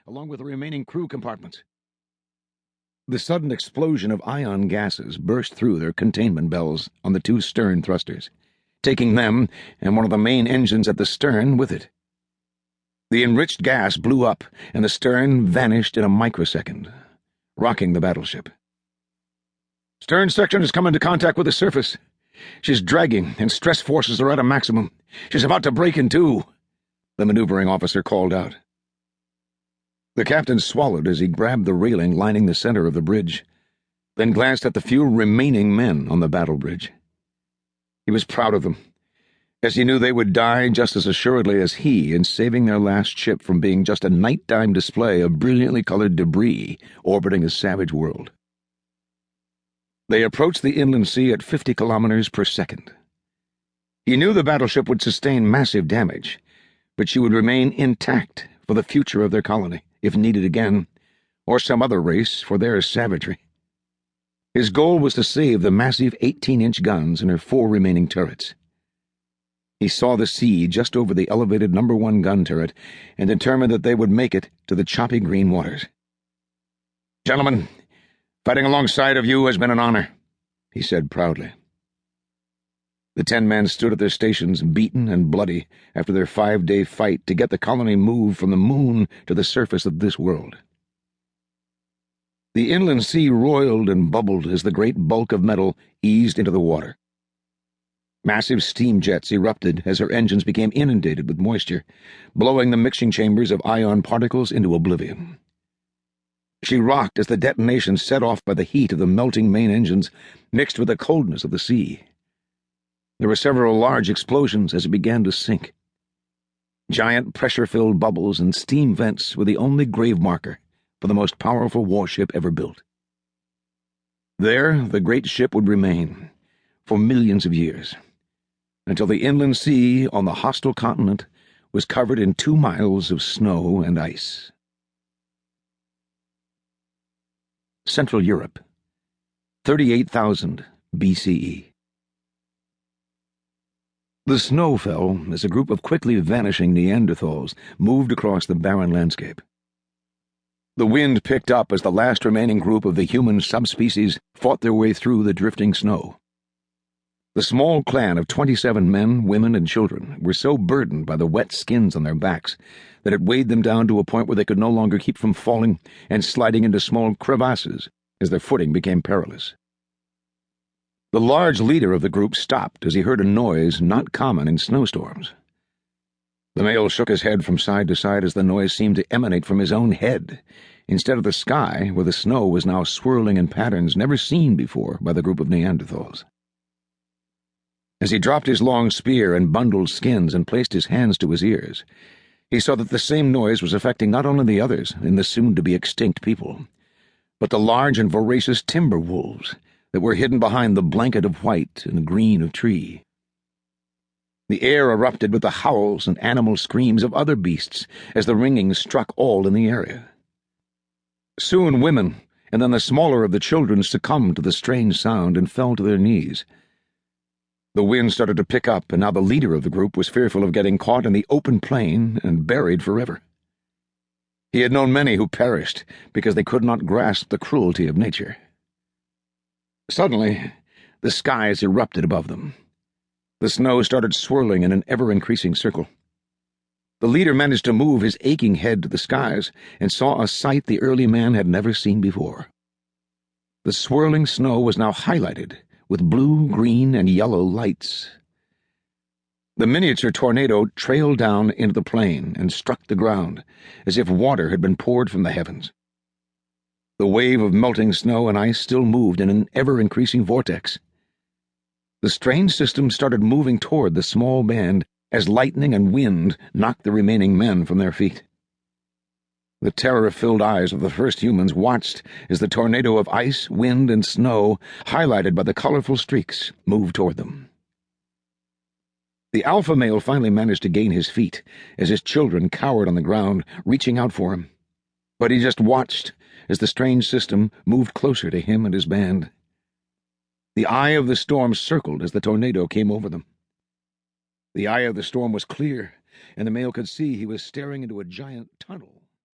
along with the remaining crew compartments. The sudden explosion of ion gases burst through their containment bells on the two stern thrusters, taking them and one of the main engines at the stern with it. The enriched gas blew up, and the stern vanished in a microsecond, rocking the battleship. "Stern section has come into contact with the surface. She's dragging, and stress forces are at a maximum. She's about to break in two," the maneuvering officer called out. The captain swallowed as he grabbed the railing lining the center of the bridge, then glanced at the few remaining men on the battle bridge. He was proud of them, as he knew they would die just as assuredly as he in saving their last ship from being just a nighttime display of brilliantly colored debris orbiting a savage world. They approached the inland sea at 50 kilometers per second. He knew the battleship would sustain massive damage, but she would remain intact for the future of their colony, if needed again, or some other race for their savagery. His goal was to save the massive 18-inch guns and her 4 remaining turrets. He saw the sea just over the elevated No. 1 gun turret and determined that they would make it to the choppy green waters. "Gentlemen, fighting alongside of you has been an honor," he said proudly. The 10 men stood at their stations, beaten and bloody after their 5-day fight to get the colony moved from the moon to the surface of this world. The inland sea roiled and bubbled as the great bulk of metal eased into the water. Massive steam jets erupted as her engines became inundated with moisture, blowing the mixing chambers of ion particles into oblivion. She rocked as the detonation set off by the heat of the melting main engines mixed with the coldness of the sea. There were several large explosions as it began to sink. Giant pressure-filled bubbles and steam vents were the only grave marker for the most powerful warship ever built. There, the great ship would remain, for millions of years, until the inland sea on the hostile continent was covered in 2 miles of snow and ice. Central Europe, 38,000 BCE. The snow fell as a group of quickly vanishing Neanderthals moved across the barren landscape. The wind picked up as the last remaining group of the human subspecies fought their way through the drifting snow. The small clan of 27 men, women, and children were so burdened by the wet skins on their backs that it weighed them down to a point where they could no longer keep from falling and sliding into small crevasses as their footing became perilous. The large leader of the group stopped as he heard a noise not common in snowstorms. The male shook his head from side to side as the noise seemed to emanate from his own head, instead of the sky where the snow was now swirling in patterns never seen before by the group of Neanderthals. As he dropped his long spear and bundled skins and placed his hands to his ears, he saw that the same noise was affecting not only the others in the soon-to-be-extinct people, but the large and voracious timber wolves that were hidden behind the blanket of white and green of tree. The air erupted with the howls and animal screams of other beasts as the ringing struck all in the area. Soon women, and then the smaller of the children, succumbed to the strange sound and fell to their knees. The wind started to pick up, and now the leader of the group was fearful of getting caught in the open plain and buried forever. He had known many who perished because they could not grasp the cruelty of nature. Suddenly, the skies erupted above them. The snow started swirling in an ever-increasing circle. The leader managed to move his aching head to the skies and saw a sight the early man had never seen before. The swirling snow was now highlighted with blue, green, and yellow lights. The miniature tornado trailed down into the plain and struck the ground, as if water had been poured from the heavens. The wave of melting snow and ice still moved in an ever-increasing vortex. The strange system started moving toward the small band as lightning and wind knocked the remaining men from their feet. The terror-filled eyes of the first humans watched as the tornado of ice, wind, and snow, highlighted by the colorful streaks, moved toward them. The alpha male finally managed to gain his feet as his children cowered on the ground, reaching out for him. But he just watched as the strange system moved closer to him and his band. The eye of the storm circled as the tornado came over them. The eye of the storm was clear, and the male could see he was staring into a giant tunnel.